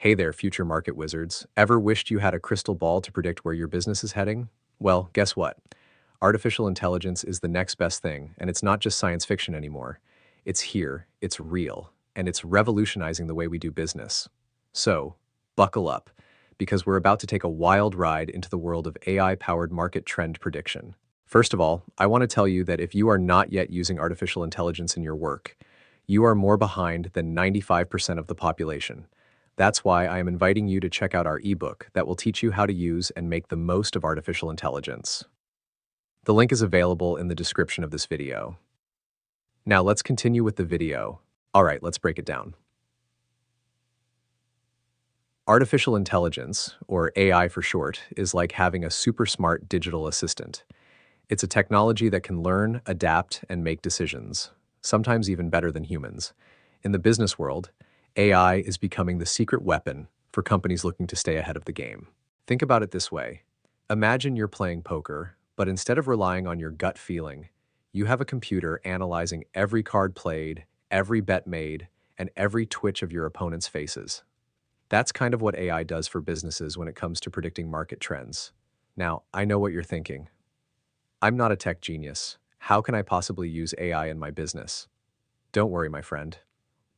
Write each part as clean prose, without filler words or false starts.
Hey there, future market wizards. Ever wished you had a crystal ball to predict where your business is heading? Well, guess what? Artificial intelligence is the next best thing, and it's not just science fiction anymore. It's here, it's real, and it's revolutionizing the way we do business. So, buckle up, because we're about to take a wild ride into the world of AI-powered market trend prediction. First of all, I want to tell you that if you are not yet using artificial intelligence in your work, you are more behind than 95% of the population. That's why I am inviting you to check out our ebook that will teach you how to use and make the most of artificial intelligence. The link is available in the description of this video. Now let's continue with the video. All right, let's break it down. Artificial intelligence, or AI for short, is like having a super smart digital assistant. It's a technology that can learn, adapt, and make decisions, sometimes even better than humans. In the business world, AI is becoming the secret weapon for companies looking to stay ahead of the game. Think about it this way. Imagine you're playing poker, but instead of relying on your gut feeling, you have a computer analyzing every card played, every bet made, and every twitch of your opponent's faces. That's kind of what AI does for businesses when it comes to predicting market trends. Now, I know what you're thinking. I'm not a tech genius. How can I possibly use AI in my business? Don't worry, my friend.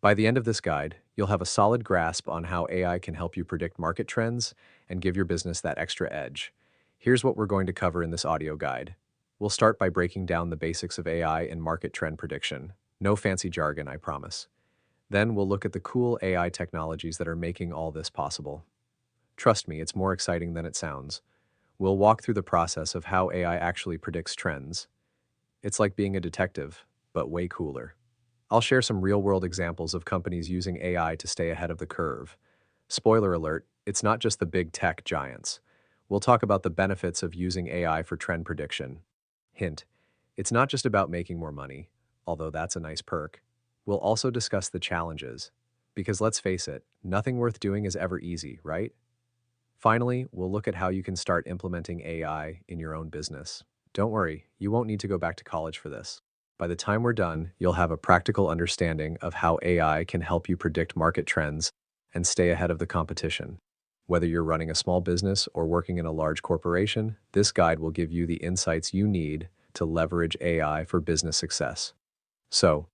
By the end of this guide, you'll have a solid grasp on how AI can help you predict market trends and give your business that extra edge. Here's what we're going to cover in this audio guide. We'll start by breaking down the basics of AI and market trend prediction. No fancy jargon, I promise. Then we'll look at the cool AI technologies that are making all this possible. Trust me, it's more exciting than it sounds. We'll walk through the process of how AI actually predicts trends. It's like being a detective, but way cooler. I'll share some real-world examples of companies using AI to stay ahead of the curve. Spoiler alert, it's not just the big tech giants. We'll talk about the benefits of using AI for trend prediction. Hint, it's not just about making more money, although that's a nice perk. We'll also discuss the challenges, because let's face it, nothing worth doing is ever easy, right? Finally, we'll look at how you can start implementing AI in your own business. Don't worry, you won't need to go back to college for this. By the time we're done, you'll have a practical understanding of how AI can help you predict market trends and stay ahead of the competition. Whether you're running a small business or working in a large corporation, this guide will give you the insights you need to leverage AI for business success. So,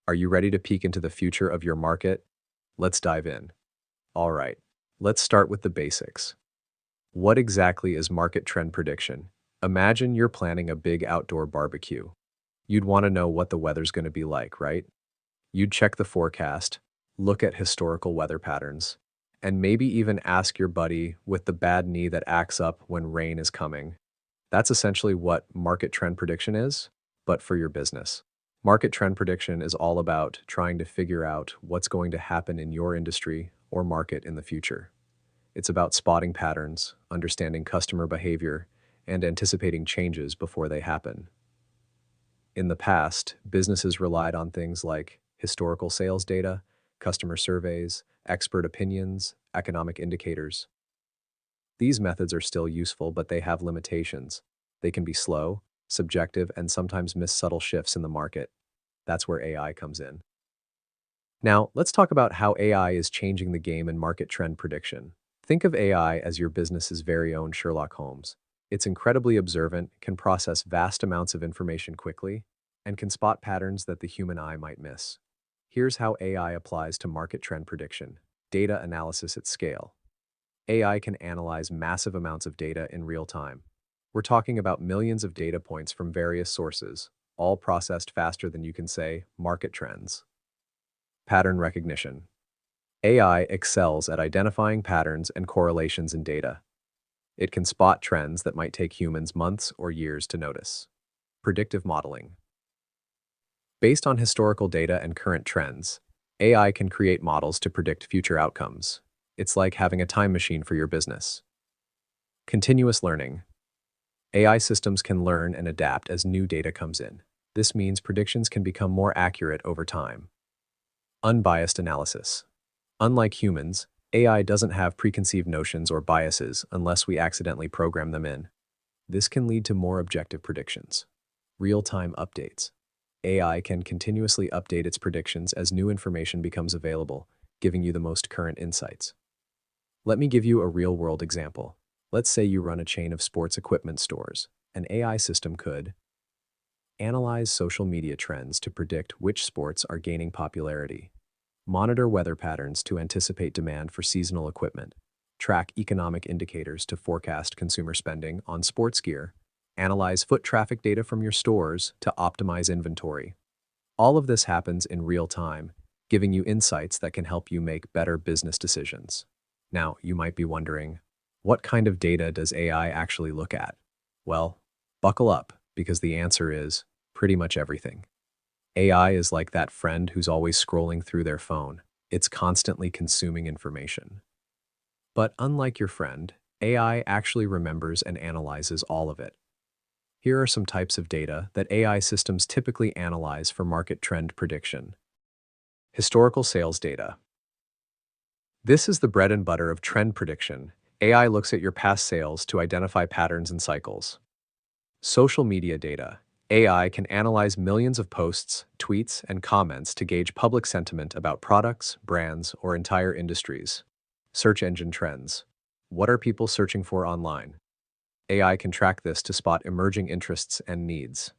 are you ready to peek into the future of your market? Let's dive in. All right, let's start with the basics. What exactly is market trend prediction? Imagine you're planning a big outdoor barbecue. You'd want to know what the weather's going to be like, right? You'd check the forecast, look at historical weather patterns, and maybe even ask your buddy with the bad knee that acts up when rain is coming. That's essentially what market trend prediction is, but for your business. Market trend prediction is all about trying to figure out what's going to happen in your industry or market in the future. It's about spotting patterns, understanding customer behavior, and anticipating changes before they happen. In the past, businesses relied on things like historical sales data, customer surveys, expert opinions, economic indicators. These methods are still useful, but they have limitations. They can be slow, subjective, and sometimes miss subtle shifts in the market. That's where AI comes in. Now, let's talk about how AI is changing the game in market trend prediction. Think of AI as your business's very own Sherlock Holmes. It's incredibly observant, can process vast amounts of information quickly, and can spot patterns that the human eye might miss. Here's how AI applies to market trend prediction. Data analysis at scale. AI can analyze massive amounts of data in real time. We're talking about millions of data points from various sources, all processed faster than you can say market trends. Pattern recognition. AI excels at identifying patterns and correlations in data. It can spot trends that might take humans months or years to notice. Predictive modeling. Based on historical data and current trends, AI can create models to predict future outcomes. It's like having a time machine for your business. Continuous learning. AI systems can learn and adapt as new data comes in. This means predictions can become more accurate over time. Unbiased analysis. Unlike humans, AI doesn't have preconceived notions or biases unless we accidentally program them in. This can lead to more objective predictions. Real-time updates. AI can continuously update its predictions as new information becomes available, giving you the most current insights. Let me give you a real-world example. Let's say you run a chain of sports equipment stores. An AI system could analyze social media trends to predict which sports are gaining popularity, monitor weather patterns to anticipate demand for seasonal equipment, track economic indicators to forecast consumer spending on sports gear, analyze foot traffic data from your stores to optimize inventory. All of this happens in real time, giving you insights that can help you make better business decisions. Now, you might be wondering, what kind of data does AI actually look at? Well, buckle up, because the answer is pretty much everything. AI is like that friend who's always scrolling through their phone. It's constantly consuming information. But unlike your friend, AI actually remembers and analyzes all of it. Here are some types of data that AI systems typically analyze for market trend prediction. Historical sales data. This is the bread and butter of trend prediction. AI looks at your past sales to identify patterns and cycles. Social media data. AI can analyze millions of posts, tweets, and comments to gauge public sentiment about products, brands, or entire industries. Search engine trends. What are people searching for online? AI can track this to spot emerging interests and needs.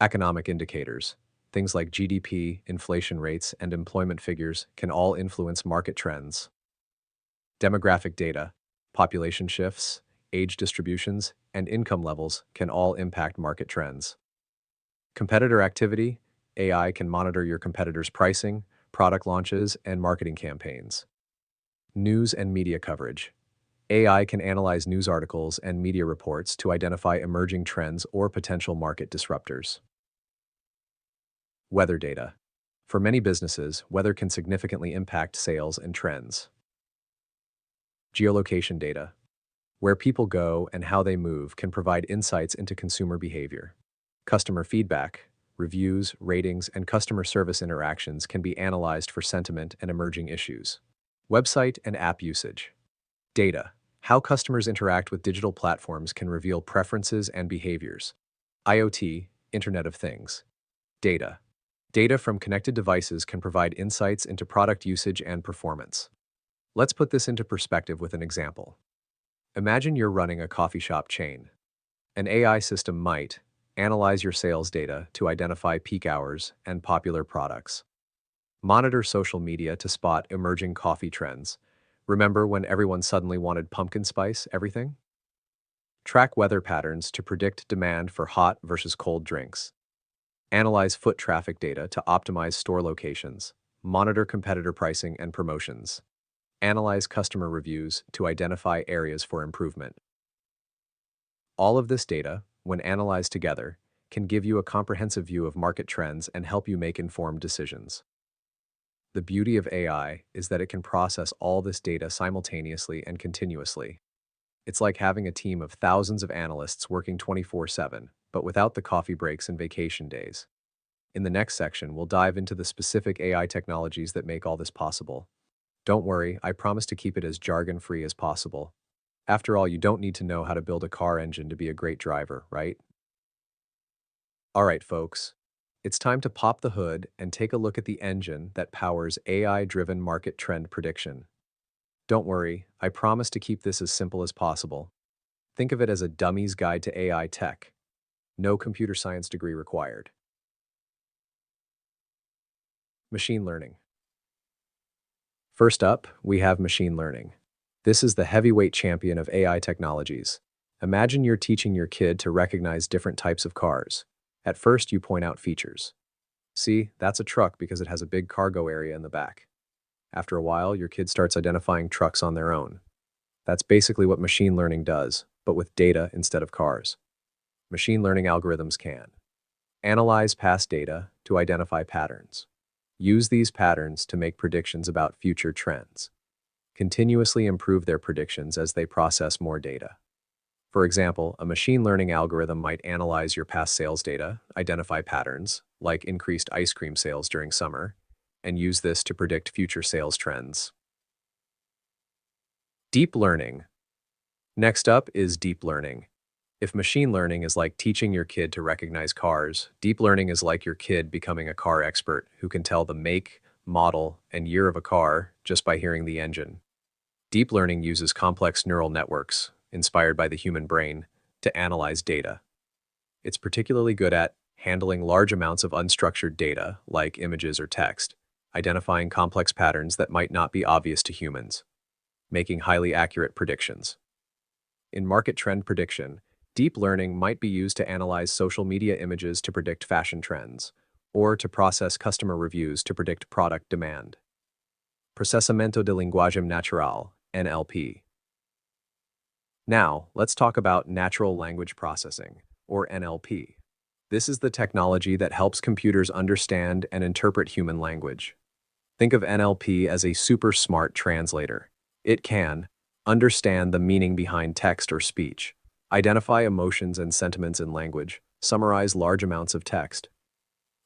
Economic indicators. Things like GDP, inflation rates, and employment figures can all influence market trends. Demographic data. Population shifts, age distributions, and income levels can all impact market trends. Competitor activity. AI can monitor your competitors' pricing, product launches, and marketing campaigns. News and media coverage. AI can analyze news articles and media reports to identify emerging trends or potential market disruptors. Weather data. For many businesses, weather can significantly impact sales and trends. Geolocation data. Where people go and how they move can provide insights into consumer behavior. Customer feedback, reviews, ratings, and customer service interactions can be analyzed for sentiment and emerging issues. Website and app usage. Data. How customers interact with digital platforms can reveal preferences and behaviors. IoT, Internet of Things. Data. Data from connected devices can provide insights into product usage and performance. Let's put this into perspective with an example. Imagine you're running a coffee shop chain. An AI system might analyze your sales data to identify peak hours and popular products. Monitor social media to spot emerging coffee trends. Remember when everyone suddenly wanted pumpkin spice everything? Track weather patterns to predict demand for hot versus cold drinks. Analyze foot traffic data to optimize store locations. Monitor competitor pricing and promotions. Analyze customer reviews to identify areas for improvement. All of this data, when analyzed together, can give you a comprehensive view of market trends and help you make informed decisions. The beauty of AI is that it can process all this data simultaneously and continuously. It's like having a team of thousands of analysts working 24/7, but without the coffee breaks and vacation days. In the next section, we'll dive into the specific AI technologies that make all this possible. Don't worry, I promise to keep it as jargon-free as possible. After all, you don't need to know how to build a car engine to be a great driver, right? Alright, folks. It's time to pop the hood and take a look at the engine that powers AI-driven market trend prediction. Don't worry, I promise to keep this as simple as possible. Think of it as a dummy's guide to AI tech. No computer science degree required. Machine learning. First up, we have machine learning. This is the heavyweight champion of AI technologies. Imagine you're teaching your kid to recognize different types of cars. At first, you point out features. See, that's a truck because it has a big cargo area in the back. After a while, your kid starts identifying trucks on their own. That's basically what machine learning does, but with data instead of cars. Machine learning algorithms can analyze past data to identify patterns, use these patterns to make predictions about future trends, continuously improve their predictions as they process more data. For example, a machine learning algorithm might analyze your past sales data, identify patterns, like increased ice cream sales during summer, and use this to predict future sales trends. Deep learning. Next up is deep learning. If machine learning is like teaching your kid to recognize cars, deep learning is like your kid becoming a car expert who can tell the make, model, and year of a car just by hearing the engine. Deep learning uses complex neural networks, inspired by the human brain, to analyze data. It's particularly good at handling large amounts of unstructured data, like images or text, identifying complex patterns that might not be obvious to humans, making highly accurate predictions. In market trend prediction, deep learning might be used to analyze social media images to predict fashion trends, or to process customer reviews to predict product demand. Processamento de linguagem natural, NLP. Now, let's talk about natural language processing, or NLP. This is the technology that helps computers understand and interpret human language. Think of NLP as a super smart translator. It can understand the meaning behind text or speech, identify emotions and sentiments in language, summarize large amounts of text.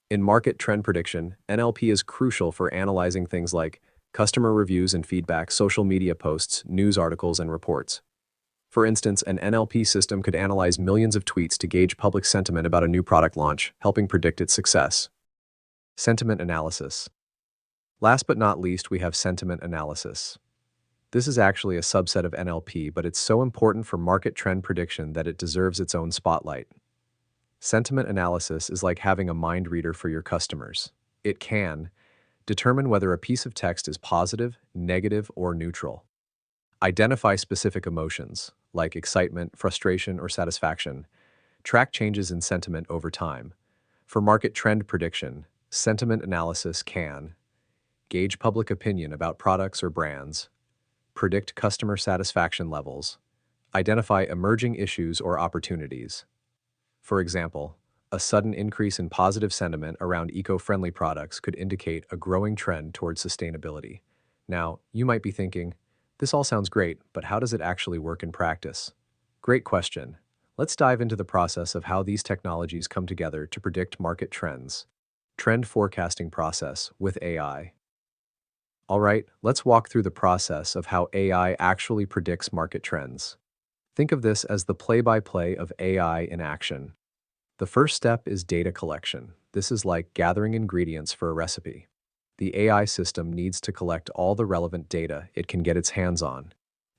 In market trend prediction, NLP is crucial for analyzing things like customer reviews and feedback, social media posts, news articles, and reports. For instance, an NLP system could analyze millions of tweets to gauge public sentiment about a new product launch, helping predict its success. Sentiment analysis. Last but not least, we have sentiment analysis. This is actually a subset of NLP, but it's so important for market trend prediction that it deserves its own spotlight. Sentiment analysis is like having a mind reader for your customers. It can determine whether a piece of text is positive, negative, or neutral. Identify specific emotions, like excitement, frustration, or satisfaction. Track changes in sentiment over time. For market trend prediction, sentiment analysis can gauge public opinion about products or brands, predict customer satisfaction levels, identify emerging issues or opportunities. For example, a sudden increase in positive sentiment around eco-friendly products could indicate a growing trend towards sustainability. Now, you might be thinking, this all sounds great, but how does it actually work in practice? Great question. Let's dive into the process of how these technologies come together to predict market trends. Trend forecasting process with AI. All right, let's walk through the process of how AI actually predicts market trends. Think of this as the play-by-play of AI in action. The first step is data collection. This is like gathering ingredients for a recipe. The AI system needs to collect all the relevant data it can get its hands on.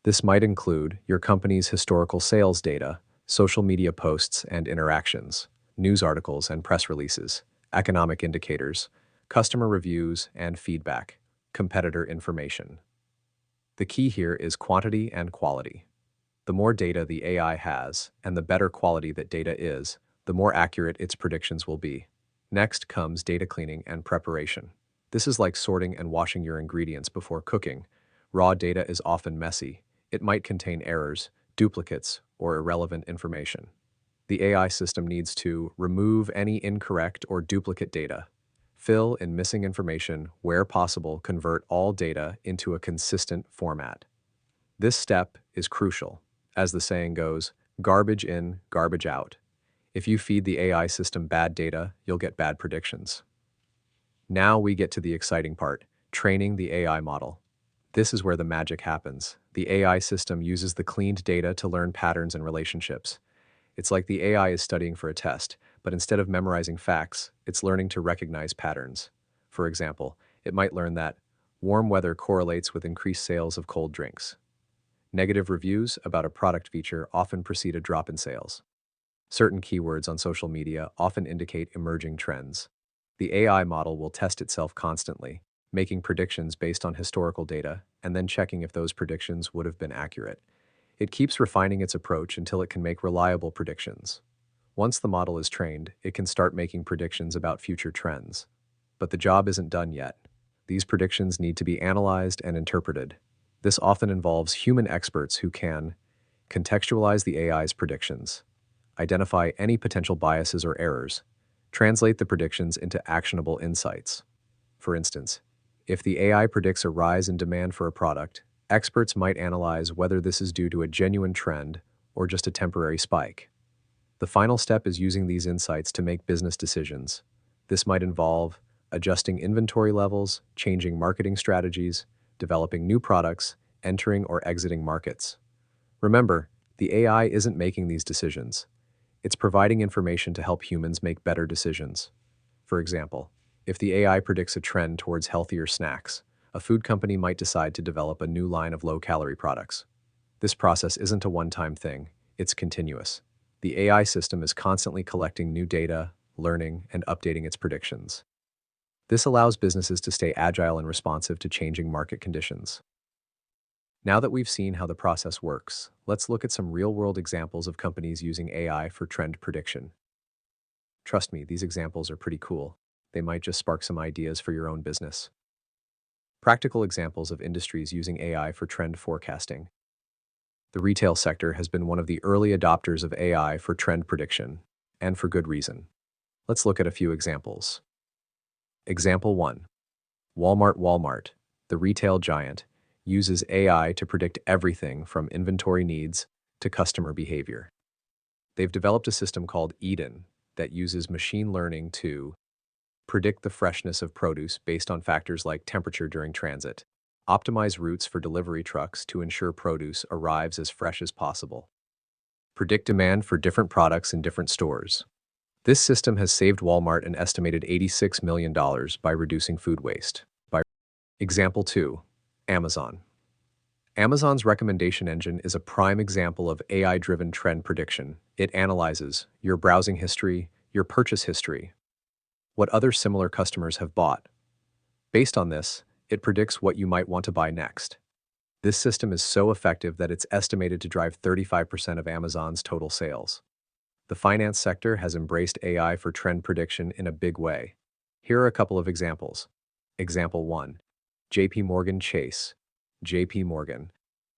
This might include your company's historical sales data, social media posts and interactions, news articles and press releases, economic indicators, customer reviews and feedback, competitor information. The key here is quantity and quality. The more data the AI has, and the better quality that data is, the more accurate its predictions will be. Next comes data cleaning and preparation. This is like sorting and washing your ingredients before cooking. Raw data is often messy. It might contain errors, duplicates, or irrelevant information. The AI system needs to remove any incorrect or duplicate data, fill in missing information, where possible, convert all data into a consistent format. This step is crucial. As the saying goes, garbage in, garbage out. If you feed the AI system bad data, you'll get bad predictions. Now we get to the exciting part, training the AI model. This is where the magic happens. The AI system uses the cleaned data to learn patterns and relationships. It's like the AI is studying for a test, but instead of memorizing facts, it's learning to recognize patterns. For example, it might learn that warm weather correlates with increased sales of cold drinks. Negative reviews about a product feature often precede a drop in sales. Certain keywords on social media often indicate emerging trends. The AI model will test itself constantly, making predictions based on historical data and then checking if those predictions would have been accurate. It keeps refining its approach until it can make reliable predictions. Once the model is trained, it can start making predictions about future trends. But the job isn't done yet. These predictions need to be analyzed and interpreted. This often involves human experts who can contextualize the AI's predictions, identify any potential biases or errors, translate the predictions into actionable insights. For instance, if the AI predicts a rise in demand for a product, experts might analyze whether this is due to a genuine trend or just a temporary spike. The final step is using these insights to make business decisions. This might involve adjusting inventory levels, changing marketing strategies, developing new products, entering or exiting markets. Remember, the AI isn't making these decisions. It's providing information to help humans make better decisions. For example, if the AI predicts a trend towards healthier snacks, A food company might decide to develop a new line of low-calorie products. This process isn't a one-time thing, it's continuous. The AI system is constantly collecting new data, learning, and updating its predictions. This allows businesses to stay agile and responsive to changing market conditions. Now that we've seen how the process works, let's look at some real-world examples of companies using AI for trend prediction. Trust me, these examples are pretty cool. They might just spark some ideas for your own business. Practical examples of industries using AI for trend forecasting. The retail sector has been one of the early adopters of AI for trend prediction, and for good reason. Let's look at a few examples. Example 1. Walmart, the retail giant, uses AI to predict everything from inventory needs to customer behavior. They've developed a system called Eden that uses machine learning to predict the freshness of produce based on factors like temperature during transit, optimize routes for delivery trucks to ensure produce arrives as fresh as possible, predict demand for different products in different stores. This system has saved Walmart an estimated $86 million by reducing food waste. Example 2. Amazon. Amazon's recommendation engine is a prime example of AI-driven trend prediction. It analyzes your browsing history, your purchase history, what other similar customers have bought. Based on this, it predicts what you might want to buy next. This system is so effective that it's estimated to drive 35% of Amazon's total sales. The finance sector has embraced AI for trend prediction in a big way. Here are a couple of examples. Example 1. JP Morgan Chase. JP Morgan.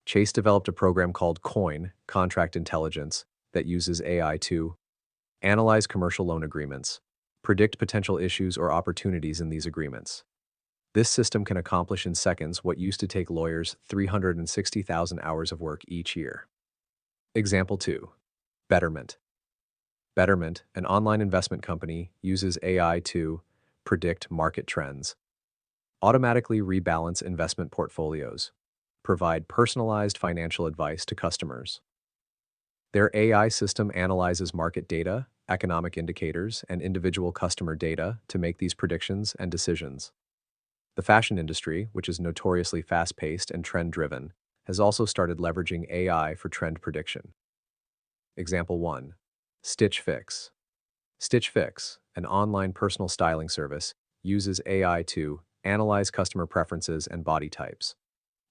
Chase developed a program called COIN, Contract Intelligence, that uses AI to analyze commercial loan agreements, predict potential issues or opportunities in these agreements. This system can accomplish in seconds what used to take lawyers 360,000 hours of work each year. Example 2. Betterment. Betterment, an online investment company, uses AI to predict market trends, automatically rebalance investment portfolios, provide personalized financial advice to customers. Their AI system analyzes market data, economic indicators, and individual customer data to make these predictions and decisions. The fashion industry, which is notoriously fast-paced and trend-driven, has also started leveraging AI for trend prediction. Example 1. Stitch Fix. Stitch Fix, an online personal styling service, uses AI to analyze customer preferences and body types,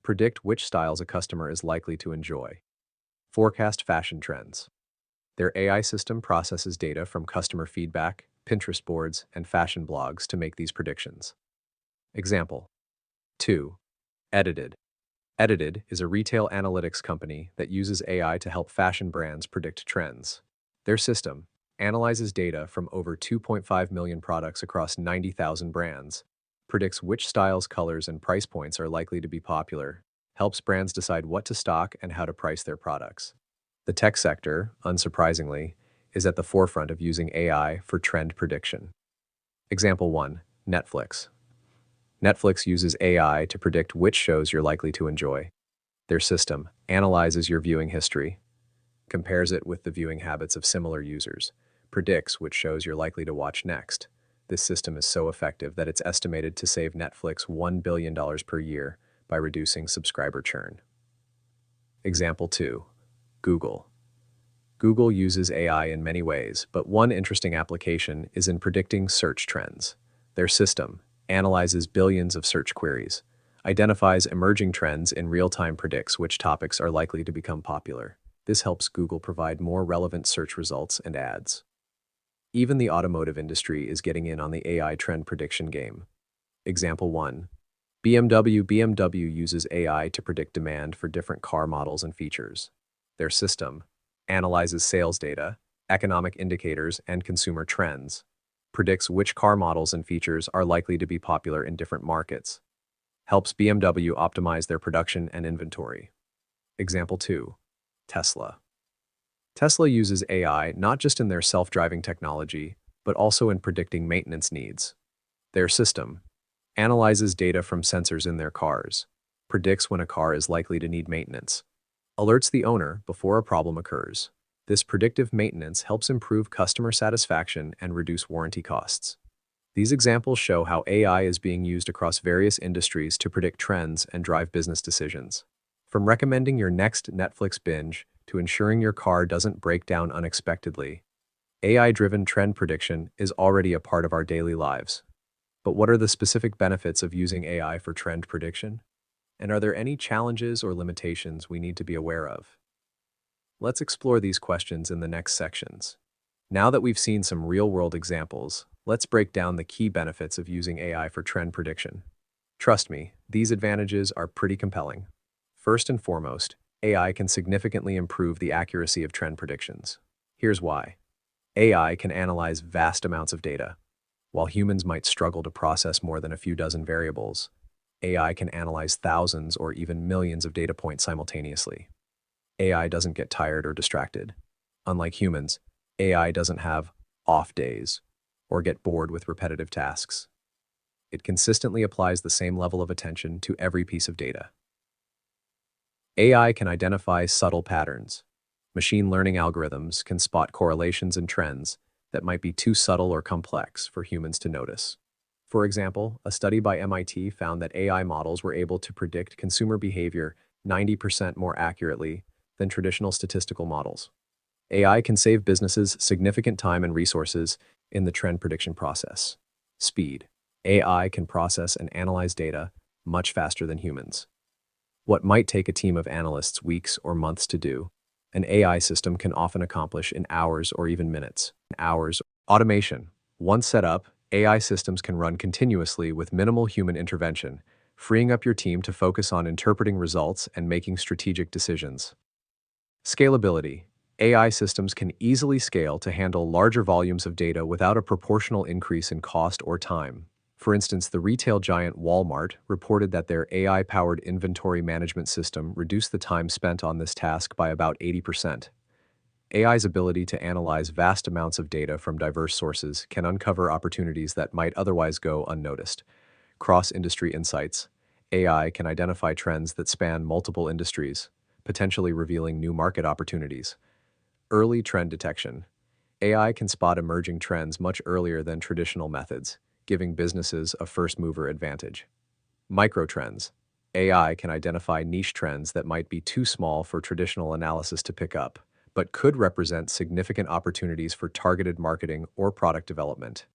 predict which styles a customer is likely to enjoy, forecast fashion trends. Their AI system processes data from customer feedback, Pinterest boards, and fashion blogs to make these predictions. Example 2. Edited. Edited is a retail analytics company that uses AI to help fashion brands predict trends. Their system analyzes data from over 2.5 million products across 90,000 brands, predicts which styles, colors, and price points are likely to be popular, helps brands decide what to stock and how to price their products. The tech sector, unsurprisingly, is at the forefront of using AI for trend prediction. Example 1. Netflix. Netflix uses AI to predict which shows you're likely to enjoy. Their system analyzes your viewing history, compares it with the viewing habits of similar users, predicts which shows you're likely to watch next. This system is so effective that it's estimated to save Netflix $1 billion per year by reducing subscriber churn. Example 2. Google. Google uses AI in many ways, but one interesting application is in predicting search trends. Their system analyzes billions of search queries, identifies emerging trends in real time, predicts which topics are likely to become popular. This helps Google provide more relevant search results and ads. Even the automotive industry is getting in on the AI trend prediction game. Example 1. BMW. BMW uses AI to predict demand for different car models and features. Their system analyzes sales data, economic indicators, and consumer trends, predicts which car models and features are likely to be popular in different markets, helps BMW optimize their production and inventory. Example 2. Tesla. Tesla uses AI not just in their self-driving technology, but also in predicting maintenance needs. Their system analyzes data from sensors in their cars, predicts when a car is likely to need maintenance, alerts the owner before a problem occurs. This predictive maintenance helps improve customer satisfaction and reduce warranty costs. These examples show how AI is being used across various industries to predict trends and drive business decisions. From recommending your next Netflix binge to ensuring your car doesn't break down unexpectedly, AI-driven trend prediction is already a part of our daily lives. But what are the specific benefits of using AI for trend prediction? And are there any challenges or limitations we need to be aware of? Let's explore these questions in the next sections. Now that we've seen some real-world examples, let's break down the key benefits of using AI for trend prediction. Trust me, these advantages are pretty compelling. First and foremost, AI can significantly improve the accuracy of trend predictions. Here's why. AI can analyze vast amounts of data. While humans might struggle to process more than a few dozen variables, AI can analyze thousands or even millions of data points simultaneously. AI doesn't get tired or distracted. Unlike humans, AI doesn't have off days or get bored with repetitive tasks. It consistently applies the same level of attention to every piece of data. AI can identify subtle patterns. Machine learning algorithms can spot correlations and trends that might be too subtle or complex for humans to notice. For example, a study by MIT found that AI models were able to predict consumer behavior 90% more accurately than traditional statistical models. AI can save businesses significant time and resources in the trend prediction process. Speed. AI can process and analyze data much faster than humans. What might take a team of analysts weeks or months to do, an AI system can often accomplish in hours or even minutes. Automation. Once set up, AI systems can run continuously with minimal human intervention, freeing up your team to focus on interpreting results and making strategic decisions. Scalability. AI systems can easily scale to handle larger volumes of data without a proportional increase in cost or time. For instance, the retail giant Walmart reported that their AI-powered inventory management system reduced the time spent on this task by about 80%. AI's ability to analyze vast amounts of data from diverse sources can uncover opportunities that might otherwise go unnoticed. Cross-industry insights. AI can identify trends that span multiple industries, potentially revealing new market opportunities. Early trend detection. AI can spot emerging trends much earlier than traditional methods, giving businesses a first-mover advantage. Microtrends. AI can identify niche trends that might be too small for traditional analysis to pick up, but could represent significant opportunities for targeted marketing or product development.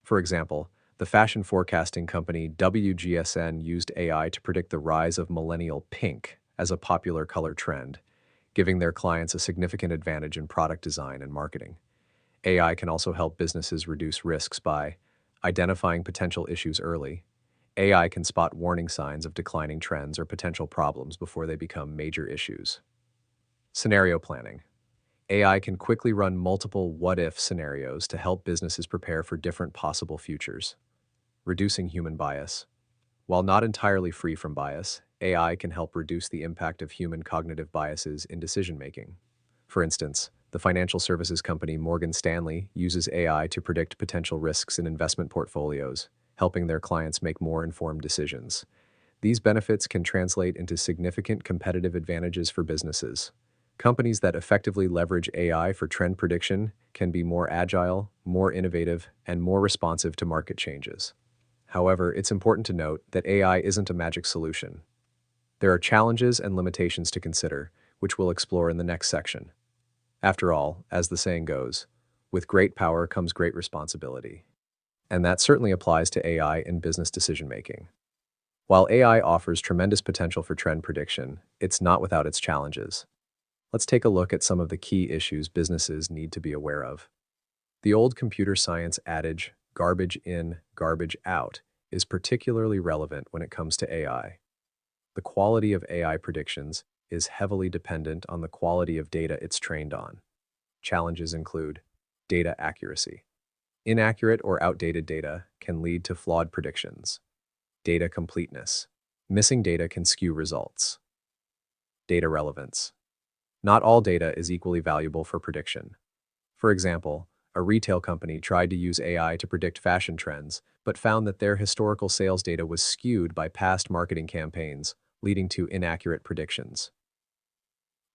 For example, the fashion forecasting company WGSN used AI to predict the rise of millennial pink as a popular color trend, giving their clients a significant advantage in product design and marketing. AI can also help businesses reduce risks by identifying potential issues early. AI can spot warning signs of declining trends or potential problems before they become major issues. Scenario planning. AI can quickly run multiple what-if scenarios to help businesses prepare for different possible futures. Reducing human bias. While not entirely free from bias, AI can help reduce the impact of human cognitive biases in decision-making. For instance, the financial services company Morgan Stanley uses AI to predict potential risks in investment portfolios, helping their clients make more informed decisions. These benefits can translate into significant competitive advantages for businesses. Companies that effectively leverage AI for trend prediction can be more agile, more innovative, and more responsive to market changes. However, it's important to note that AI isn't a magic solution. There are challenges and limitations to consider, which we'll explore in the next section. After all, as the saying goes, with great power comes great responsibility. And that certainly applies to AI in business decision-making. While AI offers tremendous potential for trend prediction, it's not without its challenges. Let's take a look at some of the key issues businesses need to be aware of. The old computer science adage, garbage in, garbage out, is particularly relevant when it comes to AI. The quality of AI predictions is heavily dependent on the quality of data it's trained on. Challenges include data accuracy. Inaccurate or outdated data can lead to flawed predictions. Data completeness. Missing data can skew results. Data relevance. Not all data is equally valuable for prediction. For example, a retail company tried to use AI to predict fashion trends, but found that their historical sales data was skewed by past marketing campaigns, leading to inaccurate predictions.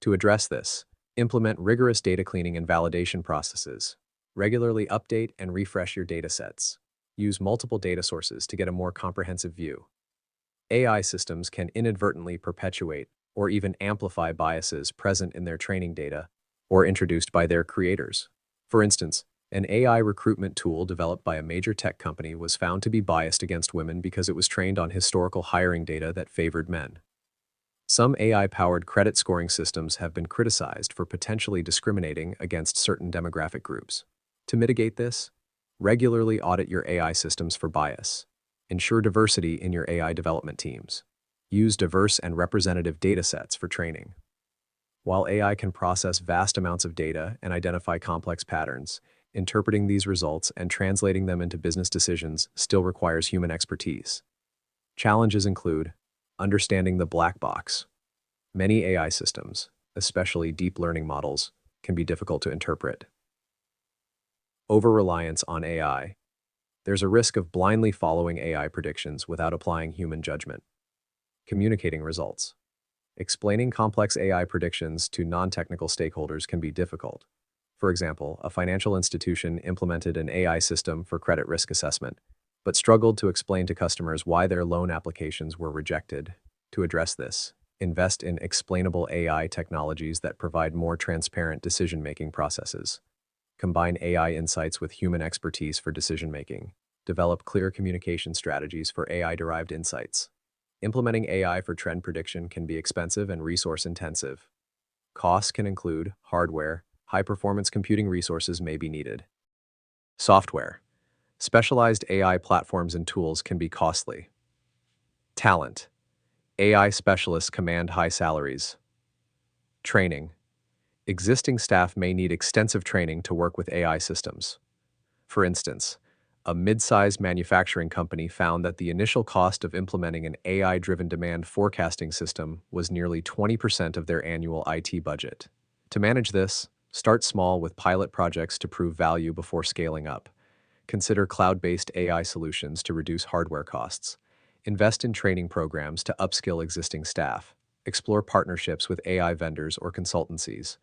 To address this, implement rigorous data cleaning and validation processes. Regularly update and refresh your datasets. Use multiple data sources to get a more comprehensive view. AI systems can inadvertently perpetuate or even amplify biases present in their training data or introduced by their creators. For instance, an AI recruitment tool developed by a major tech company was found to be biased against women because it was trained on historical hiring data that favored men. Some AI-powered credit scoring systems have been criticized for potentially discriminating against certain demographic groups. To mitigate this, regularly audit your AI systems for bias. Ensure diversity in your AI development teams. Use diverse and representative datasets for training. While AI can process vast amounts of data and identify complex patterns, interpreting these results and translating them into business decisions still requires human expertise. Challenges include understanding the black box. Many AI systems, especially deep learning models, can be difficult to interpret. Over-reliance on AI. There's a risk of blindly following AI predictions without applying human judgment. Communicating results. Explaining complex AI predictions to non-technical stakeholders can be difficult. For example, a financial institution implemented an AI system for credit risk assessment, but struggled to explain to customers why their loan applications were rejected. To address this, invest in explainable AI technologies that provide more transparent decision-making processes. Combine AI insights with human expertise for decision-making. Develop clear communication strategies for AI-derived insights. Implementing AI for trend prediction can be expensive and resource-intensive. Costs can include hardware, high-performance computing resources may be needed. Software. Specialized AI platforms and tools can be costly. Talent. AI specialists command high salaries. Training. Existing staff may need extensive training to work with AI systems. For instance, a mid-sized manufacturing company found that the initial cost of implementing an AI-driven demand forecasting system was nearly 20% of their annual IT budget. To manage this, start small with pilot projects to prove value before scaling up. Consider cloud-based AI solutions to reduce hardware costs. Invest in training programs to upskill existing staff. Explore partnerships with AI vendors or consultancies.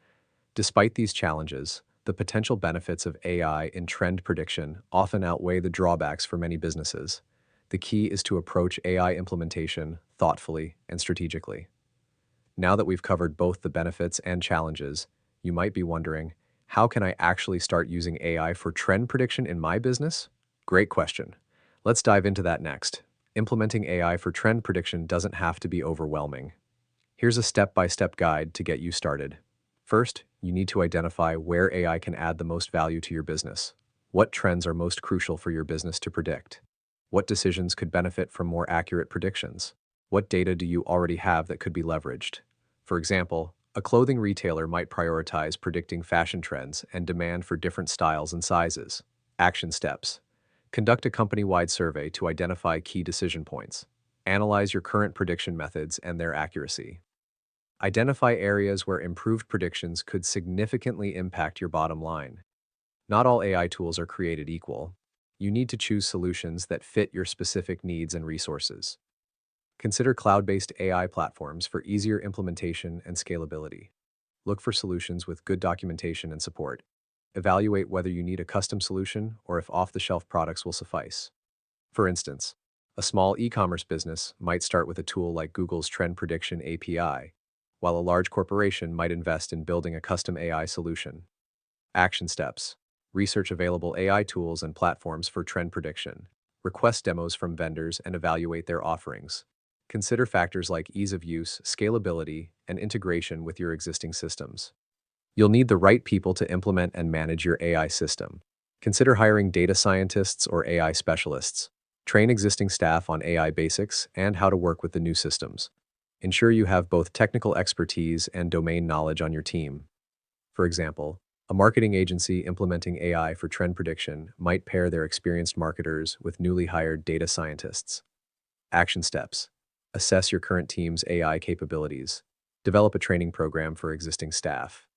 Despite these challenges, the potential benefits of AI in trend prediction often outweigh the drawbacks for many businesses. The key is to approach AI implementation thoughtfully and strategically. Now that we've covered both the benefits and challenges, you might be wondering, how can I actually start using AI for trend prediction in my business? Great question. Let's dive into that next. Implementing AI for trend prediction doesn't have to be overwhelming. Here's a step-by-step guide to get you started. First, you need to identify where AI can add the most value to your business. What trends are most crucial for your business to predict? What decisions could benefit from more accurate predictions? What data do you already have that could be leveraged? For example, a clothing retailer might prioritize predicting fashion trends and demand for different styles and sizes. Action steps. Conduct a company-wide survey to identify key decision points. Analyze your current prediction methods and their accuracy. Identify areas where improved predictions could significantly impact your bottom line. Not all AI tools are created equal. You need to choose solutions that fit your specific needs and resources. Consider cloud-based AI platforms for easier implementation and scalability. Look for solutions with good documentation and support. Evaluate whether you need a custom solution or if off-the-shelf products will suffice. For instance, a small e-commerce business might start with a tool like Google's Trend Prediction API, while a large corporation might invest in building a custom AI solution. Action steps. Research available AI tools and platforms for trend prediction. Request demos from vendors and evaluate their offerings. Consider factors like ease of use, scalability, and integration with your existing systems. You'll need the right people to implement and manage your AI system. Consider hiring data scientists or AI specialists. Train existing staff on AI basics and how to work with the new systems. Ensure you have both technical expertise and domain knowledge on your team. For example, a marketing agency implementing AI for trend prediction might pair their experienced marketers with newly hired data scientists. Action steps. Assess your current team's AI capabilities. Develop a training program for existing staff.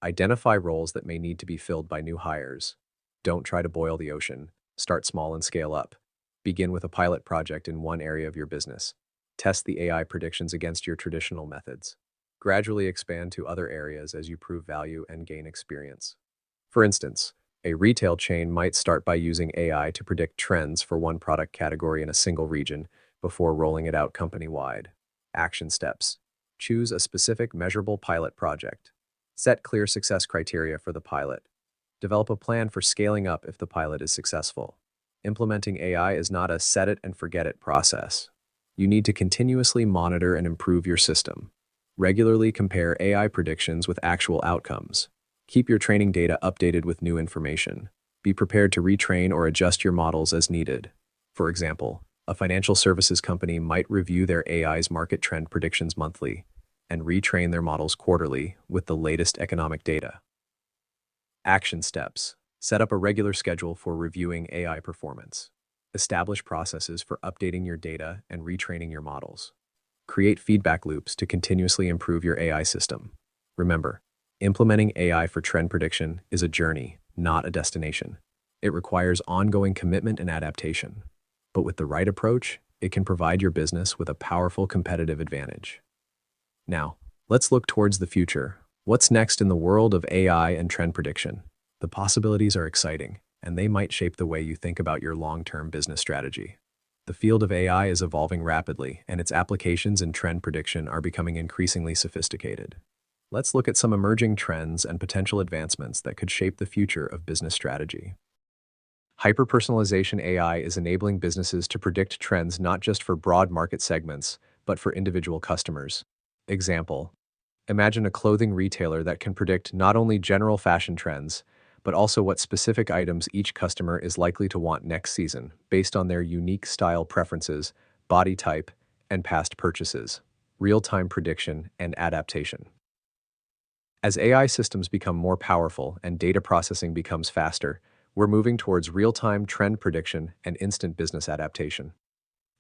Identify roles that may need to be filled by new hires. Don't try to boil the ocean. Start small and scale up. Begin with a pilot project in one area of your business. Test the AI predictions against your traditional methods. Gradually expand to other areas as you prove value and gain experience. For instance, A retail chain might start by using AI to predict trends for one product category in a single region before rolling it out company-wide. Action steps. Choose a specific measurable pilot project. Set clear success criteria for the pilot. Develop a plan for scaling up if the pilot is successful. Implementing AI is not a set it and forget it process. You need to continuously monitor and improve your system. Regularly compare AI predictions with actual outcomes. Keep your training data updated with new information. Be prepared to retrain or adjust your models as needed. For example, a financial services company might review their AI's market trend predictions monthly and retrain their models quarterly with the latest economic data. Action steps. Set up a regular schedule for reviewing AI performance. Establish processes for updating your data and retraining your models. Create feedback loops to continuously improve your AI system. Remember, implementing AI for trend prediction is a journey, not a destination. It requires ongoing commitment and adaptation. But with the right approach, it can provide your business with a powerful competitive advantage. Now, let's look towards the future. What's next in the world of AI and trend prediction? The possibilities are exciting, and they might shape the way you think about your long-term business strategy. The field of AI is evolving rapidly, and its applications in trend prediction are becoming increasingly sophisticated. Let's look at some emerging trends and potential advancements that could shape the future of business strategy. Hyper-personalization AI is enabling businesses to predict trends not just for broad market segments, but for individual customers. Example: imagine a clothing retailer that can predict not only general fashion trends, but also what specific items each customer is likely to want next season based on their unique style preferences, body type, and past purchases. Real-time prediction and adaptation. As AI systems become more powerful and data processing becomes faster, we're moving towards real-time trend prediction and instant business adaptation.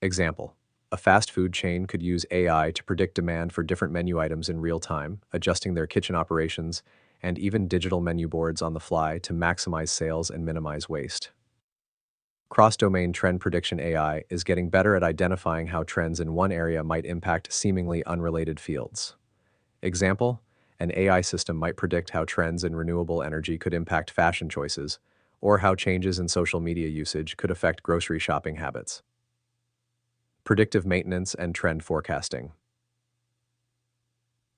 Example: a fast food chain could use AI to predict demand for different menu items in real time, adjusting their kitchen operations and even digital menu boards on the fly to maximize sales and minimize waste. Cross-domain trend prediction AI is getting better at identifying how trends in one area might impact seemingly unrelated fields. Example: an AI system might predict how trends in renewable energy could impact fashion choices, or how changes in social media usage could affect grocery shopping habits. Predictive maintenance and trend forecasting.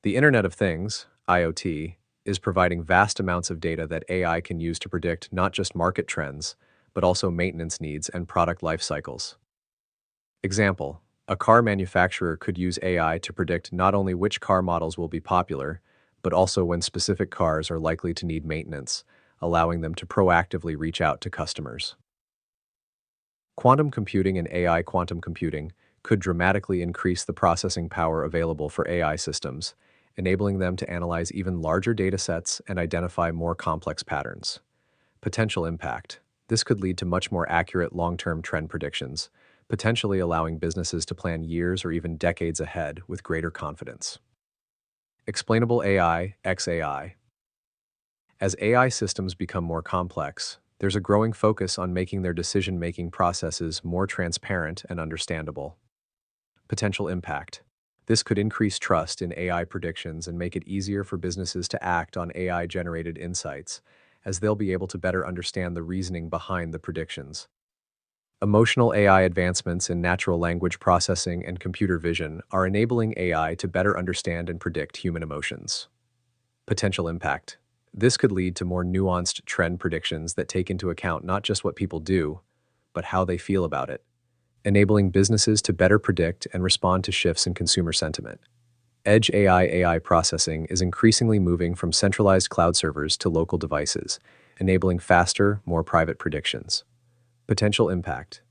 The Internet of Things, IoT, is providing vast amounts of data that AI can use to predict not just market trends, but also maintenance needs and product life cycles. Example: a car manufacturer could use AI to predict not only which car models will be popular, but also when specific cars are likely to need maintenance, allowing them to proactively reach out to customers. Quantum computing and AI quantum computing could dramatically increase the processing power available for AI systems, enabling them to analyze even larger datasets and identify more complex patterns. Potential impact. This could lead to much more accurate long-term trend predictions, potentially allowing businesses to plan years or even decades ahead with greater confidence. Explainable AI, XAI. As AI systems become more complex, there's a growing focus on making their decision-making processes more transparent and understandable. Potential impact. This could increase trust in AI predictions and make it easier for businesses to act on AI-generated insights, as they'll be able to better understand the reasoning behind the predictions. Emotional AI advancements in natural language processing and computer vision are enabling AI to better understand and predict human emotions. Potential impact. This could lead to more nuanced trend predictions that take into account not just what people do, but how they feel about it, enabling businesses to better predict and respond to shifts in consumer sentiment. Edge AI processing is increasingly moving from centralized cloud servers to local devices, enabling faster, more private predictions. Potential impact.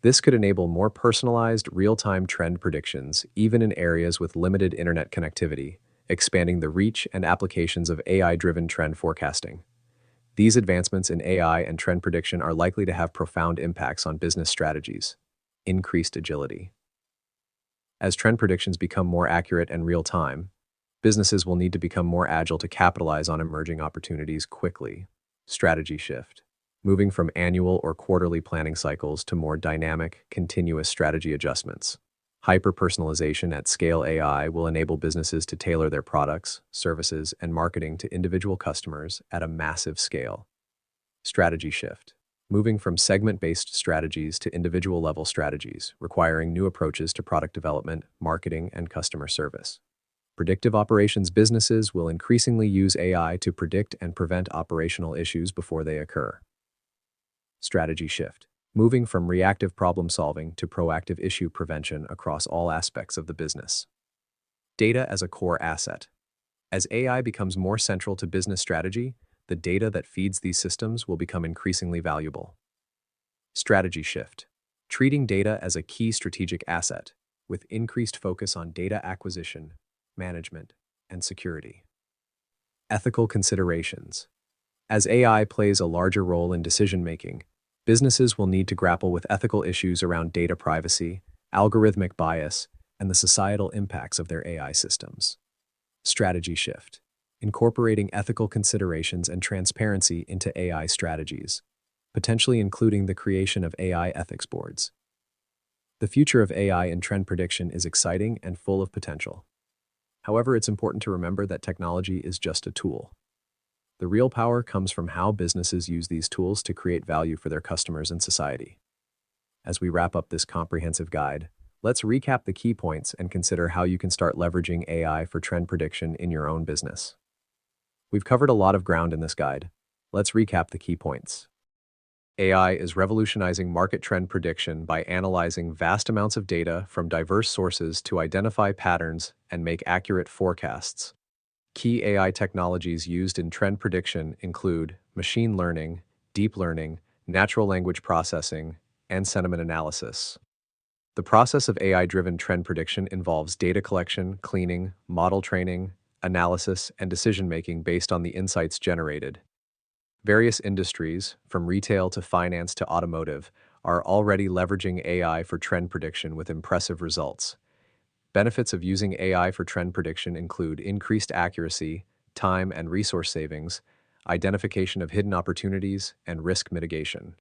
This could enable more personalized, real-time trend predictions, even in areas with limited internet connectivity, expanding the reach and applications of AI-driven trend forecasting. These advancements in AI and trend prediction are likely to have profound impacts on business strategies. Increased agility. As trend predictions become more accurate and real-time, businesses will need to become more agile to capitalize on emerging opportunities quickly. Strategy shift. Moving from annual or quarterly planning cycles to more dynamic, continuous strategy adjustments. Hyper-personalization at scale AI will enable businesses to tailor their products, services, and marketing to individual customers at a massive scale. Strategy shift. Moving from segment-based strategies to individual-level strategies, requiring new approaches to product development, marketing, and customer service. Predictive operations businesses will increasingly use AI to predict and prevent operational issues before they occur. Strategy shift. Moving from reactive problem solving to proactive issue prevention across all aspects of the business. Data as a core asset. As AI becomes more central to business strategy, the data that feeds these systems will become increasingly valuable. Strategy shift. Treating data as a key strategic asset, with increased focus on data acquisition, management, and security. Ethical considerations. As AI plays a larger role in decision-making, businesses will need to grapple with ethical issues around data privacy, algorithmic bias, and the societal impacts of their AI systems. Strategy shift. Incorporating ethical considerations and transparency into AI strategies, potentially including the creation of AI ethics boards. The future of AI in trend prediction is exciting and full of potential. However, it's important to remember that technology is just a tool. The real power comes from how businesses use these tools to create value for their customers and society. As we wrap up this comprehensive guide, let's recap the key points and consider how you can start leveraging AI for trend prediction in your own business. We've covered a lot of ground in this guide. Let's recap the key points. AI is revolutionizing market trend prediction by analyzing vast amounts of data from diverse sources to identify patterns and make accurate forecasts. Key AI technologies used in trend prediction include machine learning, deep learning, natural language processing, and sentiment analysis. The process of AI-driven trend prediction involves data collection, cleaning, model training, analysis, and decision-making based on the insights generated. Various industries, from retail to finance to automotive, are already leveraging AI for trend prediction with impressive results. Benefits of using AI for trend prediction include increased accuracy, time and resource savings, identification of hidden opportunities, and risk mitigation.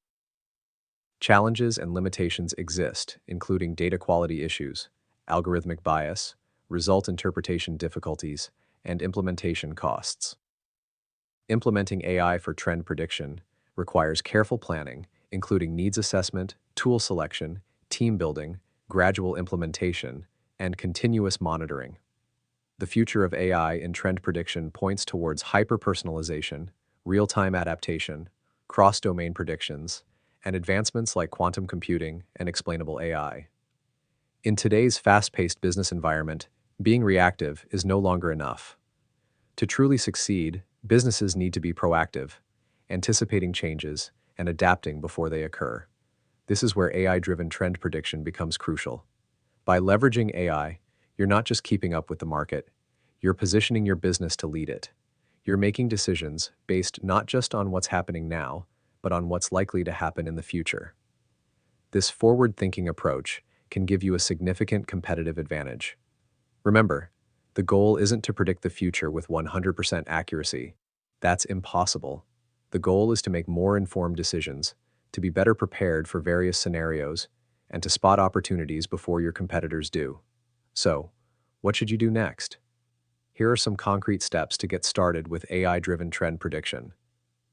Challenges and limitations exist, including data quality issues, algorithmic bias, result interpretation difficulties, and implementation costs. Implementing AI for trend prediction requires careful planning, including needs assessment, tool selection, team building, gradual implementation, and continuous monitoring. The future of AI in trend prediction points towards hyper-personalization, real-time adaptation, cross-domain predictions, and advancements like quantum computing and explainable AI. In today's fast-paced business environment, being reactive is no longer enough. To truly succeed, businesses need to be proactive, anticipating changes, and adapting before they occur. This is where AI-driven trend prediction becomes crucial. By leveraging AI, you're not just keeping up with the market, you're positioning your business to lead it. You're making decisions based not just on what's happening now, but on what's likely to happen in the future. This forward-thinking approach can give you a significant competitive advantage. Remember, the goal isn't to predict the future with 100% accuracy. That's impossible. The goal is to make more informed decisions, to be better prepared for various scenarios, and to spot opportunities before your competitors do. So, what should you do next? Here are some concrete steps to get started with AI-driven trend prediction.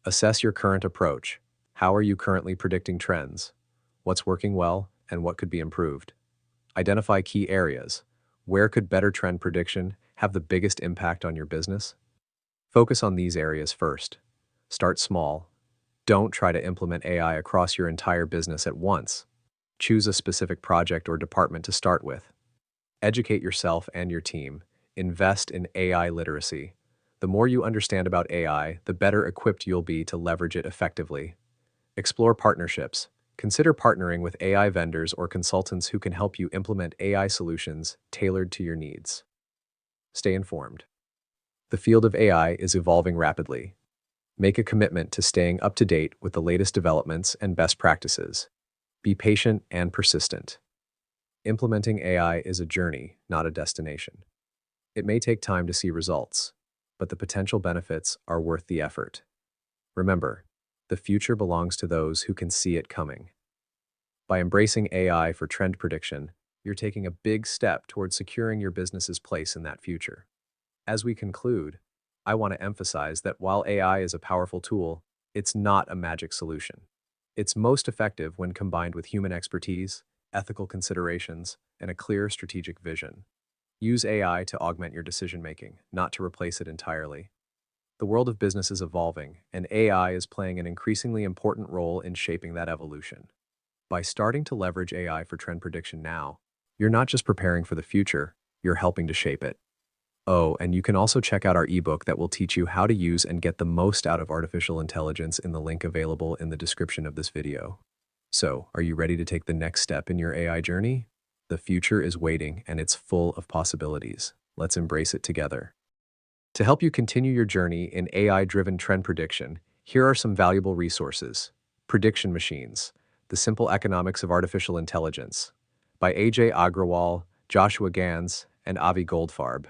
Assess your current approach. How are you currently predicting trends? What's working well, and what could be improved? Identify key areas. Where could better trend prediction have the biggest impact on your business? Focus on these areas first. Start small. Don't try to implement AI across your entire business at once. Choose a specific project or department to start with. Educate yourself and your team. Invest in AI literacy. The more you understand about AI, the better equipped you'll be to leverage it effectively. Explore partnerships. Consider partnering with AI vendors or consultants who can help you implement AI solutions tailored to your needs. Stay informed. The field of AI is evolving rapidly. Make a commitment to staying up to date with the latest developments and best practices. Be patient and persistent. Implementing AI is a journey, not a destination. It may take time to see results, but the potential benefits are worth the effort. Remember, the future belongs to those who can see it coming. By embracing AI for trend prediction, you're taking a big step towards securing your business's place in that future. As we conclude, I want to emphasize that while AI is a powerful tool, It's not a magic solution. It's most effective when combined with human expertise, ethical considerations, and a clear strategic vision. Use AI to augment your decision-making, not to replace it entirely. The world of business is evolving, and AI is playing an increasingly important role in shaping that evolution. By starting to leverage AI for trend prediction now, you're not just preparing for the future, you're helping to shape it. Oh, and you can also check out our ebook that will teach you how to use and get the most out of artificial intelligence in the link available in the description of this video. So, are you ready to take the next step in your AI journey? The future is waiting, and it's full of possibilities. Let's embrace it together. To help you continue your journey in AI-driven trend prediction, here are some valuable resources. Prediction Machines: The Simple Economics of Artificial Intelligence, by A.J. Agrawal, Joshua Gans, and Avi Goldfarb.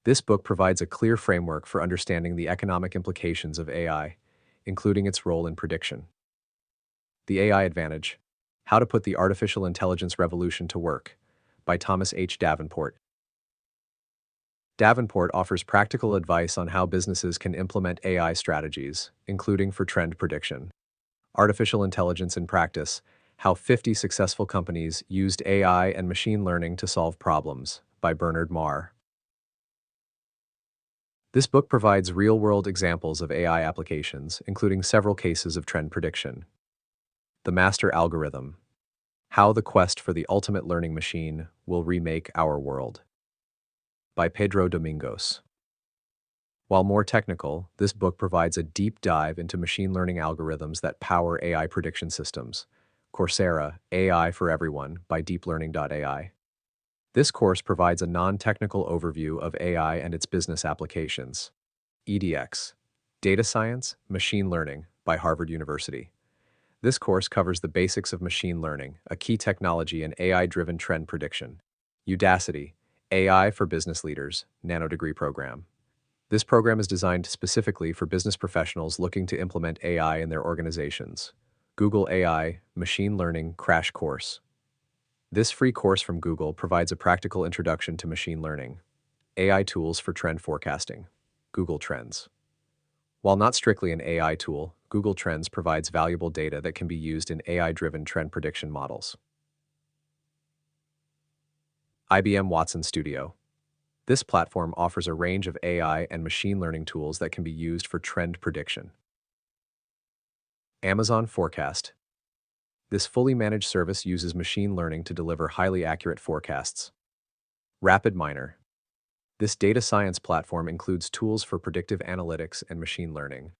This book provides a clear framework for understanding the economic implications of AI, including its role in prediction. The AI Advantage: How to Put the Artificial Intelligence Revolution to Work, by Thomas H. Davenport. Davenport offers practical advice on how businesses can implement AI strategies, including for trend prediction. Artificial Intelligence in Practice: How 50 Successful Companies Used AI and Machine Learning to Solve Problems, by Bernard Marr. This book provides real-world examples of AI applications, including several cases of trend prediction. The Master Algorithm: How the Quest for the Ultimate Learning Machine Will Remake Our World, by Pedro Domingos. While more technical, this book provides a deep dive into machine learning algorithms that power AI prediction systems. Coursera, AI for Everyone, by deeplearning.ai. This course provides a non-technical overview of AI and its business applications. EDX, Data Science, Machine Learning, by Harvard University. This course covers the basics of machine learning, a key technology in AI-driven trend prediction. Udacity, AI for Business Leaders, Nanodegree Program. This program is designed specifically for business professionals looking to implement AI in their organizations. Google AI Machine Learning Crash Course. This free course from Google provides a practical introduction to machine learning. AI Tools for Trend Forecasting, Google Trends. While not strictly an AI tool, Google Trends provides valuable data that can be used in AI-driven trend prediction models. IBM Watson Studio. This platform offers a range of AI and machine learning tools that can be used for trend prediction. Amazon Forecast. This fully managed service uses machine learning to deliver highly accurate forecasts. RapidMiner. This data science platform includes tools for predictive analytics and machine learning.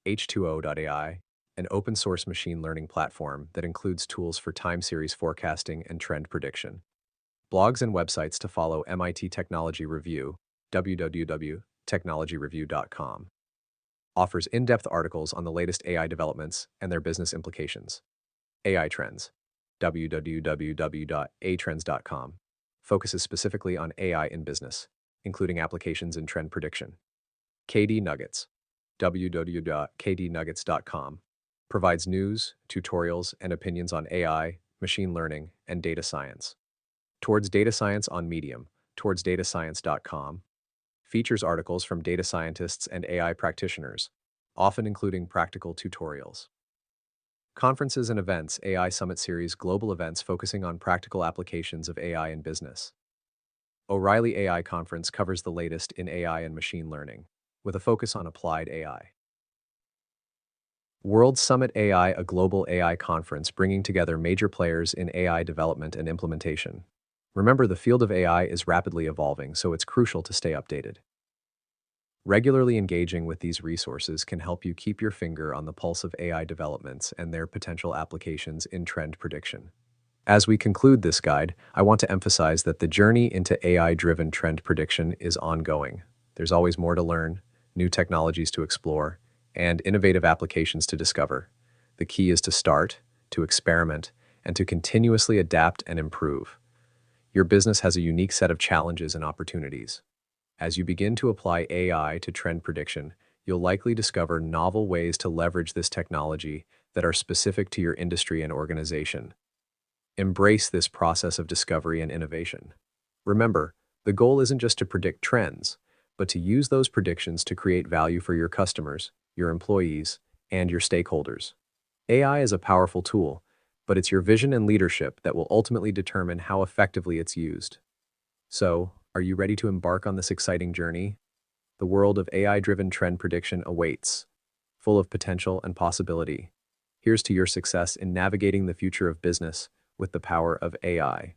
H2O.ai, an open-source machine learning platform that includes tools for time series forecasting and trend prediction. Blogs and websites to follow: MIT Technology Review, www.technologyreview.com. Offers in-depth articles on the latest AI developments and their business implications. AI Trends, www.atrends.com. Focuses specifically on AI in business, including applications in trend prediction. KD Nuggets, www.kdnuggets.com. Provides news, tutorials, and opinions on AI, machine learning, and data science. Towards Data Science on Medium, towardsdatascience.com. Features articles from data scientists and AI practitioners, often including practical tutorials. Conferences and Events AI Summit Series, global events focusing on practical applications of AI in business. O'Reilly AI Conference covers the latest in AI and machine learning, with a focus on applied AI. World Summit AI, a global AI conference bringing together major players in AI development and implementation. Remember, the field of AI is rapidly evolving, so it's crucial to stay updated. Regularly engaging with these resources can help you keep your finger on the pulse of AI developments and their potential applications in trend prediction. As we conclude this guide, I want to emphasize that the journey into AI-driven trend prediction is ongoing. There's always more to learn, new technologies to explore, and innovative applications to discover. The key is to start, to experiment, and to continuously adapt and improve. Your business has a unique set of challenges and opportunities. As you begin to apply AI to trend prediction, you'll likely discover novel ways to leverage this technology that are specific to your industry and organization. Embrace this process of discovery and innovation. Remember, the goal isn't just to predict trends, but to use those predictions to create value for your customers, your employees, and your stakeholders. AI is a powerful tool, but it's your vision and leadership that will ultimately determine how effectively it's used. So, are you ready to embark on this exciting journey? The world of AI-driven trend prediction awaits, full of potential and possibility. Here's to your success in navigating the future of business with the power of AI.